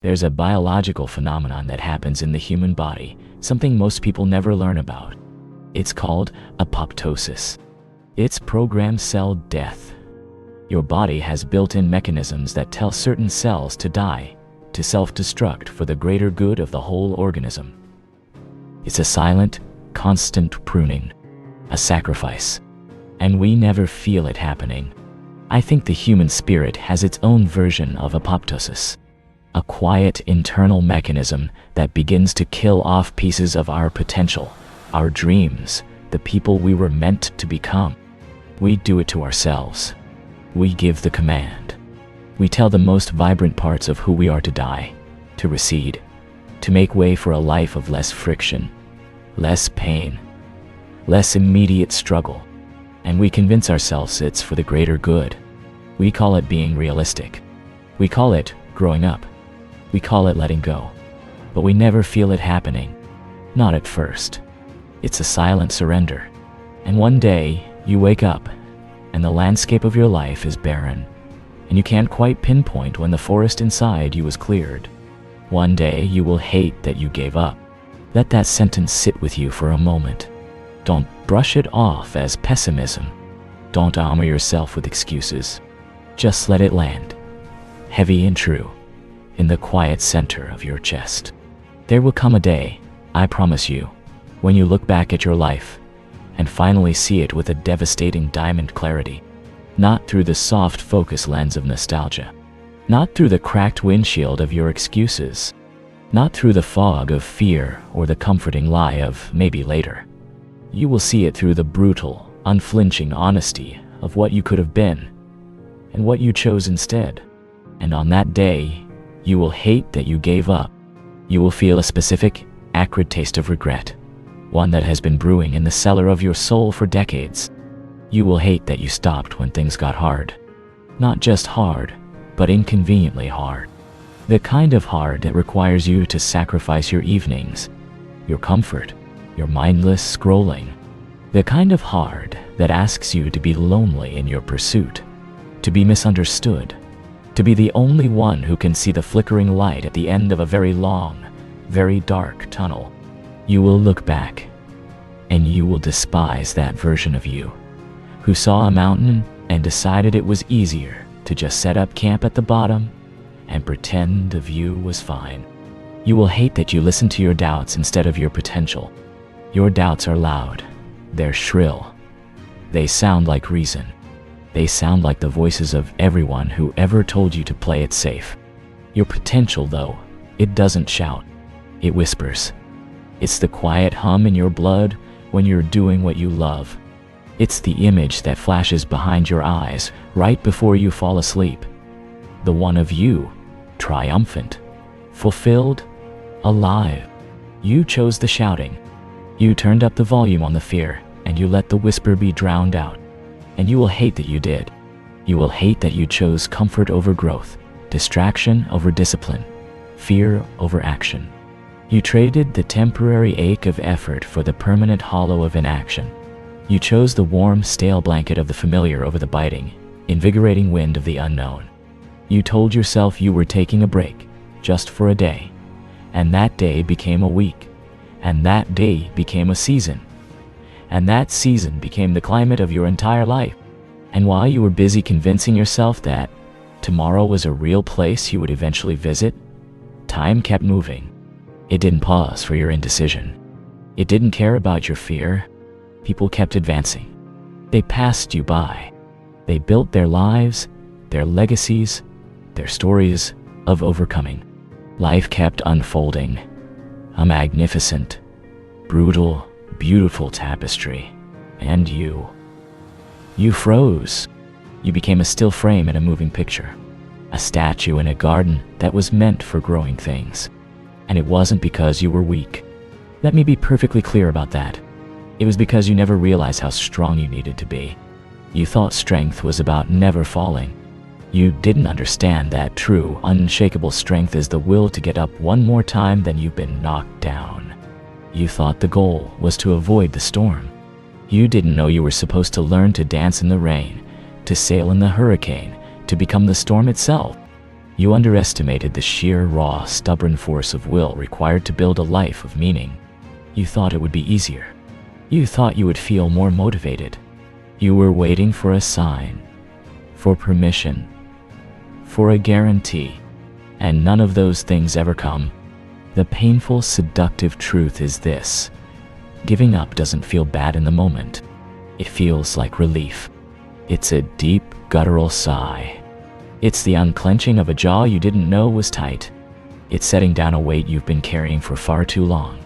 There's a biological phenomenon that happens in the human body, something most people never learn about. It's called apoptosis. It's programmed cell death. Your body has built-in mechanisms that tell certain cells to die, to self-destruct for the greater good of the whole organism. It's a silent, constant pruning, a sacrifice, and we never feel it happening. I think the human spirit has its own version of apoptosis, a quiet internal mechanism that begins to kill off pieces of our potential, our dreams, the people we were meant to become. We do it to ourselves. We give the command. We tell the most vibrant parts of who we are to die, to recede, to make way for a life of less friction, less pain, less immediate struggle. And we convince ourselves it's for the greater good. We call it being realistic. We call it growing up. We call it letting go. But we never feel it happening. Not at first. It's a silent surrender. And one day, you wake up, and the landscape of your life is barren, and you can't quite pinpoint when the forest inside you was cleared. One day, you will hate that you gave up. Let that sentence sit with you for a moment. Don't brush it off as pessimism. Don't armor yourself with excuses. Just let it land, heavy and true, in the quiet center of your chest. There will come a day, I promise you, when you look back at your life and finally see it with a devastating diamond clarity, not through the soft focus lens of nostalgia, not through the cracked windshield of your excuses, not through the fog of fear or the comforting lie of maybe later. You will see it through the brutal, unflinching honesty of what you could have been and what you chose instead. And on that day, you will hate that you gave up. You will feel a specific, acrid taste of regret, one that has been brewing in the cellar of your soul for decades. You will hate that you stopped when things got hard. Not just hard, but inconveniently hard. The kind of hard that requires you to sacrifice your evenings, your comfort, your mindless scrolling. The kind of hard that asks you to be lonely in your pursuit, to be misunderstood, to be the only one who can see the flickering light at the end of a very long, very dark tunnel. You will look back, and you will despise that version of you, who saw a mountain and decided it was easier to just set up camp at the bottom and pretend the view was fine. You will hate that you listened to your doubts instead of your potential. Your doubts are loud, they're shrill, they sound like reason. They sound like the voices of everyone who ever told you to play it safe. Your potential, though, it doesn't shout, it whispers. It's the quiet hum in your blood when you're doing what you love. It's the image that flashes behind your eyes right before you fall asleep. The one of you, triumphant, fulfilled, alive. You chose the shouting. You turned up the volume on the fear, and you let the whisper be drowned out. And you will hate that you did. You will hate that you chose comfort over growth, distraction over discipline, fear over action. You traded the temporary ache of effort for the permanent hollow of inaction. You chose the warm, stale blanket of the familiar over the biting, invigorating wind of the unknown. You told yourself you were taking a break, just for a day. And that day became a week. And that day became a season. And that season became the climate of your entire life. And while you were busy convincing yourself that tomorrow was a real place you would eventually visit, time kept moving. It didn't pause for your indecision. It didn't care about your fear. People kept advancing. They passed you by. They built their lives, their legacies, their stories of overcoming. Life kept unfolding. A magnificent, brutal, beautiful tapestry. And you froze. You became a still frame in a moving picture, a statue in a garden that was meant for growing things. And it wasn't because you were weak. Let me be perfectly clear about that. It was because you never realized how strong you needed to be. You thought strength was about never falling. You didn't understand that true, unshakable strength is the will to get up one more time than you've been knocked down. You thought the goal was to avoid the storm. You didn't know you were supposed to learn to dance in the rain, to sail in the hurricane, to become the storm itself. You underestimated the sheer, raw, stubborn force of will required to build a life of meaning. You thought it would be easier. You thought you would feel more motivated. You were waiting for a sign, for permission, for a guarantee, and none of those things ever come. The painful, seductive truth is this: giving up doesn't feel bad in the moment. It feels like relief. It's a deep, guttural sigh. It's the unclenching of a jaw you didn't know was tight. It's setting down a weight you've been carrying for far too long.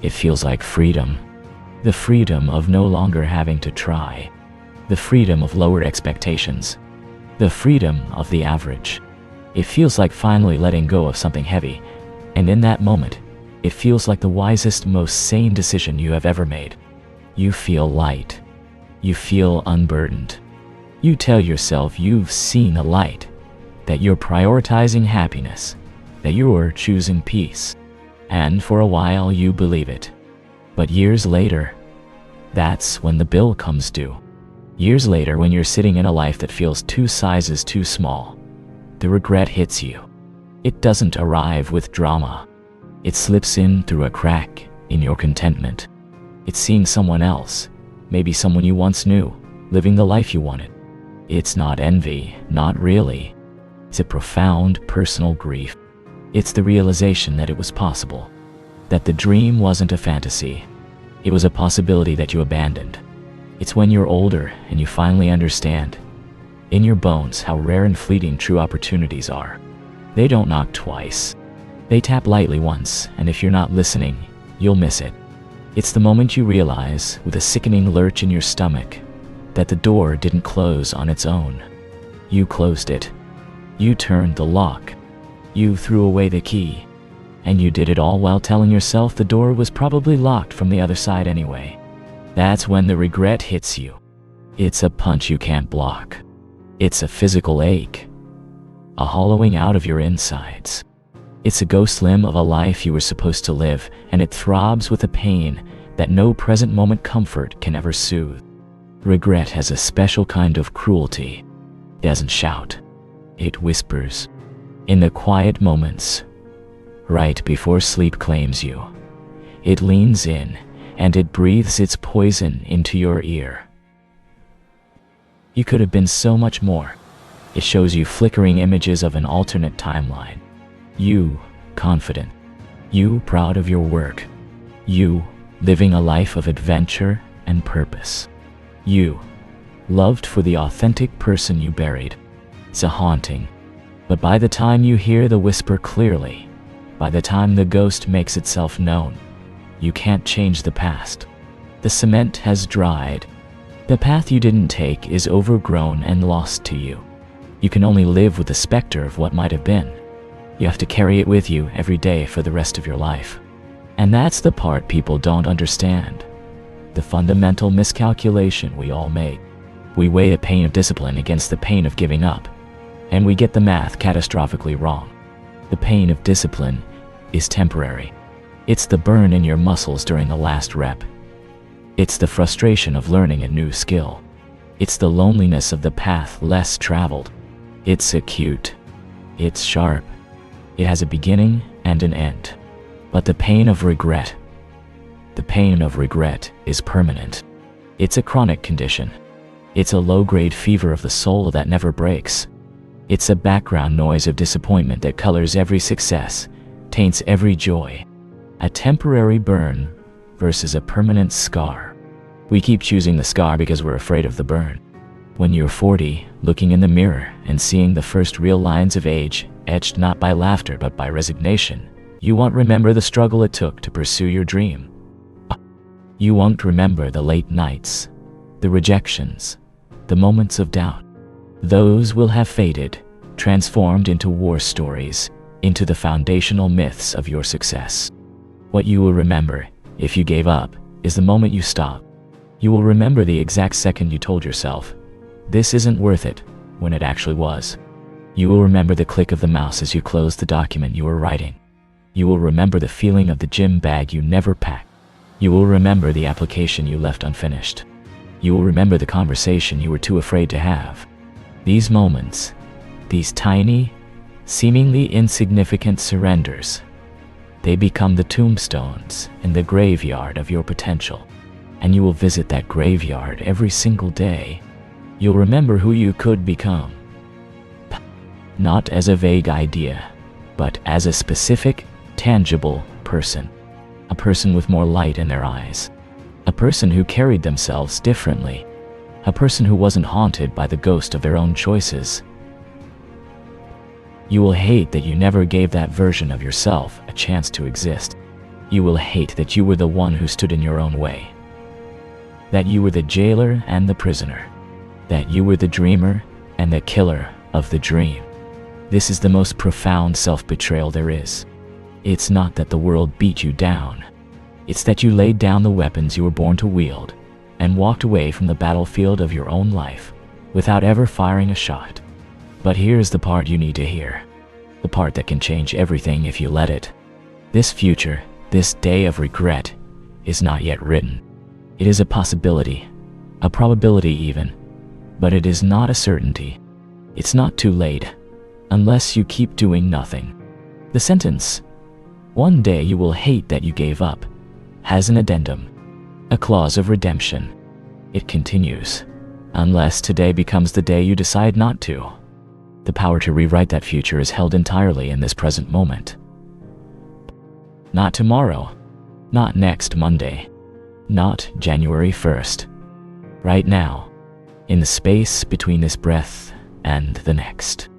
It feels like freedom. The freedom of no longer having to try. The freedom of lower expectations. The freedom of the average. It feels like finally letting go of something heavy, and in that moment, it feels like the wisest, most sane decision you have ever made. You feel light. You feel unburdened. You tell yourself you've seen the light, that you're prioritizing happiness, that you're choosing peace. And for a while you believe it. But years later, that's when the bill comes due. Years later, when you're sitting in a life that feels 2 sizes too small, the regret hits you. It doesn't arrive with drama. It slips in through a crack in your contentment. It's seeing someone else, maybe someone you once knew, living the life you wanted. It's not envy, not really. It's a profound personal grief. It's the realization that it was possible, that the dream wasn't a fantasy. It was a possibility that you abandoned. It's when you're older and you finally understand, in your bones, how rare and fleeting true opportunities are. They don't knock twice. They tap lightly once, and if you're not listening, you'll miss it. It's the moment you realize, with a sickening lurch in your stomach, that the door didn't close on its own. You closed it. You turned the lock. You threw away the key. And you did it all while telling yourself the door was probably locked from the other side anyway. That's when the regret hits you. It's a punch you can't block. It's a physical ache, a hollowing out of your insides. It's a ghost limb of a life you were supposed to live, and it throbs with a pain that no present moment comfort can ever soothe. Regret has a special kind of cruelty. It doesn't shout. It whispers. In the quiet moments, right before sleep claims you, it leans in and it breathes its poison into your ear. You could have been so much more. It shows you flickering images of an alternate timeline. You, confident. You, proud of your work. You, living a life of adventure and purpose. You, loved for the authentic person you buried. It's a haunting. But by the time you hear the whisper clearly, by the time the ghost makes itself known, you can't change the past. The cement has dried. The path you didn't take is overgrown and lost to you. You can only live with the specter of what might have been. You have to carry it with you every day for the rest of your life. And that's the part people don't understand. The fundamental miscalculation we all make. We weigh the pain of discipline against the pain of giving up, and we get the math catastrophically wrong. The pain of discipline is temporary. It's the burn in your muscles during the last rep. It's the frustration of learning a new skill. It's the loneliness of the path less traveled. It's acute. It's sharp. It has a beginning and an end. But the pain of regret is permanent. It's a chronic condition. It's a low-grade fever of the soul that never breaks. It's a background noise of disappointment that colors every success, taints every joy. A temporary burn versus a permanent scar. We keep choosing the scar because we're afraid of the burn. When you're 40, looking in the mirror and seeing the first real lines of age, etched not by laughter but by resignation, you won't remember the struggle it took to pursue your dream. You won't remember the late nights, the rejections, the moments of doubt. Those will have faded, transformed into war stories, into the foundational myths of your success. What you will remember, if you gave up, is the moment you stopped. You will remember the exact second you told yourself, "This isn't worth it," when it actually was. You will remember the click of the mouse as you closed the document you were writing. You will remember the feeling of the gym bag you never packed. You will remember the application you left unfinished. You will remember the conversation you were too afraid to have. These moments, these tiny, seemingly insignificant surrenders. They become the tombstones in the graveyard of your potential. And you will visit that graveyard every single day. You'll remember who you could become. Not as a vague idea, but as a specific, tangible person. A person with more light in their eyes. A person who carried themselves differently. A person who wasn't haunted by the ghost of their own choices. You will hate that you never gave that version of yourself a chance to exist. You will hate that you were the one who stood in your own way. That you were the jailer and the prisoner. That you were the dreamer and the killer of the dream. This is the most profound self-betrayal there is. It's not that the world beat you down. It's that you laid down the weapons you were born to wield and walked away from the battlefield of your own life without ever firing a shot. But here's the part you need to hear. The part that can change everything if you let it. This future, this day of regret, is not yet written. It is a possibility, a probability even, but it is not a certainty. It's not too late, unless you keep doing nothing. The sentence, "One day you will hate that you gave up," has an addendum, a clause of redemption. It continues, unless today becomes the day you decide not to. The power to rewrite that future is held entirely in this present moment. Not tomorrow, not next Monday, not January 1st. Right now, in the space between this breath and the next.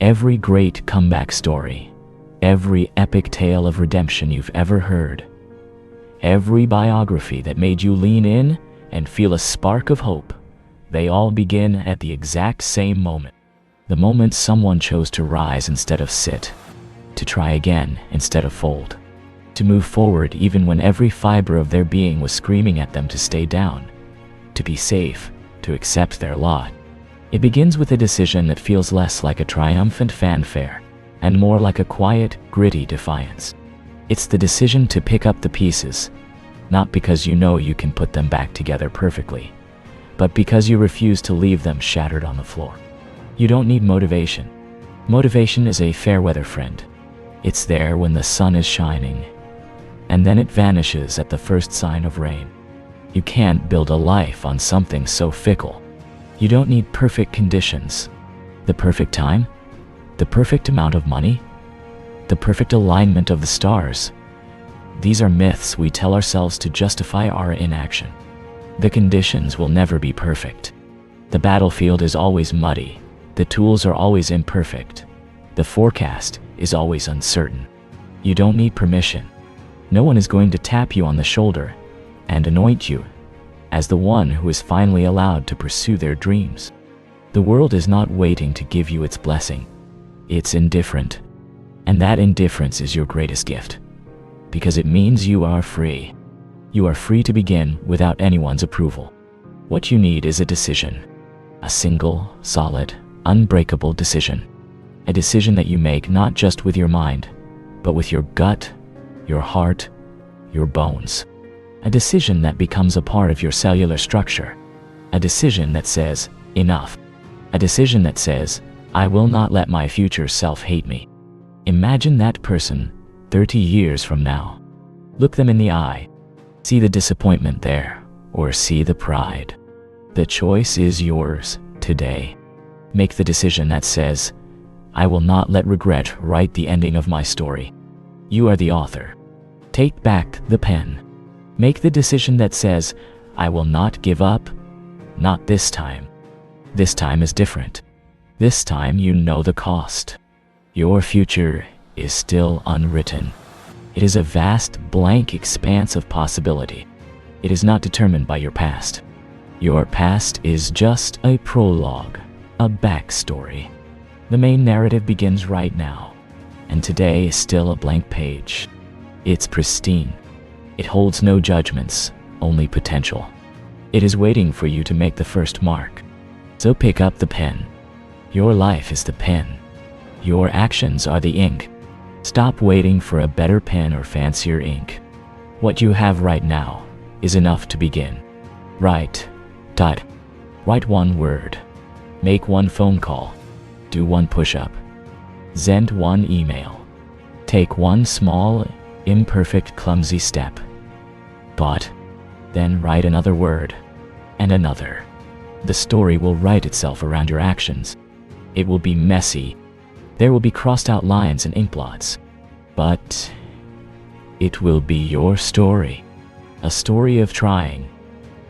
Every great comeback story, every epic tale of redemption you've ever heard, every biography that made you lean in and feel a spark of hope, they all begin at the exact same moment. The moment someone chose to rise instead of sit, to try again instead of fold, to move forward even when every fiber of their being was screaming at them to stay down, to be safe, to accept their lot. It begins with a decision that feels less like a triumphant fanfare and more like a quiet, gritty defiance. It's the decision to pick up the pieces, not because you know you can put them back together perfectly, but because you refuse to leave them shattered on the floor. You don't need motivation. Motivation is a fair weather friend. It's there when the sun is shining, and then it vanishes at the first sign of rain. You can't build a life on something so fickle. You don't need perfect conditions. The perfect time? The perfect amount of money? The perfect alignment of the stars? These are myths we tell ourselves to justify our inaction. The conditions will never be perfect. The battlefield is always muddy. The tools are always imperfect. The forecast is always uncertain. You don't need permission. No one is going to tap you on the shoulder and anoint you as the one who is finally allowed to pursue their dreams. The world is not waiting to give you its blessing. It's indifferent. And that indifference is your greatest gift, because it means you are free. You are free to begin without anyone's approval. What you need is a decision. A single, solid, unbreakable decision. A decision that you make not just with your mind, but with your gut, your heart, your bones. A decision that becomes a part of your cellular structure. A decision that says, enough. A decision that says, I will not let my future self hate me. Imagine that person 30 years from now. Look them in the eye. See the disappointment there, or see the pride. The choice is yours today. Make the decision that says, I will not let regret write the ending of my story. You are the author. Take back the pen. Make the decision that says, I will not give up. Not this time. This time is different. This time you know the cost. Your future is still unwritten. It is a vast, blank expanse of possibility. It is not determined by your past. Your past is just a prologue, a backstory. The main narrative begins right now, and today is still a blank page. It's pristine. It holds no judgments, only potential. It is waiting for you to make the first mark. So pick up the pen. Your life is the pen. Your actions are the ink. Stop waiting for a better pen or fancier ink. What you have right now is enough to begin. Write. Write one word. Make one phone call. Do one push-up. Send one email. Take one small, imperfect, clumsy step. But then write another word, and another. The story will write itself around your actions. It will be messy. There will be crossed out lines and ink blots. But it will be your story. A story of trying.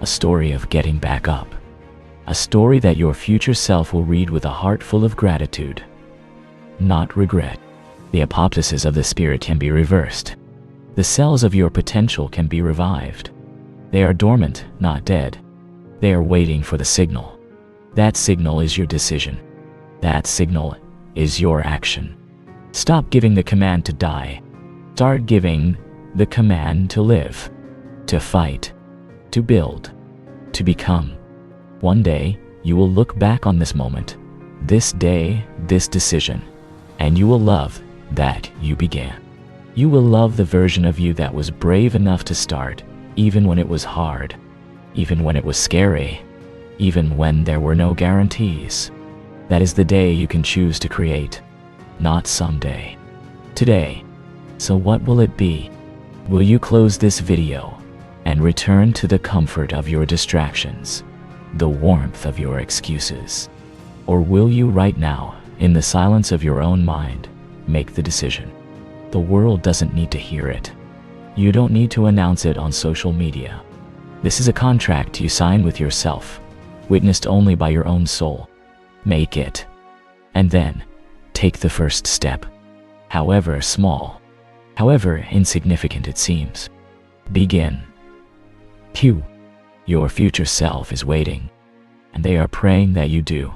A story of getting back up. A story that your future self will read with a heart full of gratitude, not regret. The apoptosis of the spirit can be reversed. The cells of your potential can be revived. They are dormant, not dead. They are waiting for the signal. That signal is your decision. That signal is your action. Stop giving the command to die. Start giving the command to live, to fight, to build, to become. One day, you will look back on this moment, this day, this decision, and you will love that you began. You will love the version of you that was brave enough to start, even when it was hard, even when it was scary, even when there were no guarantees. That is the day you can choose to create, not someday. Today. So what will it be? Will you close this video and return to the comfort of your distractions, the warmth of your excuses? Or will you right now, in the silence of your own mind, make the decision? The world doesn't need to hear it. You don't need to announce it on social media. This is a contract you sign with yourself, witnessed only by your own soul. Make it. And then, take the first step. However small, however insignificant it seems. Begin. Your future self is waiting, and they are praying that you do.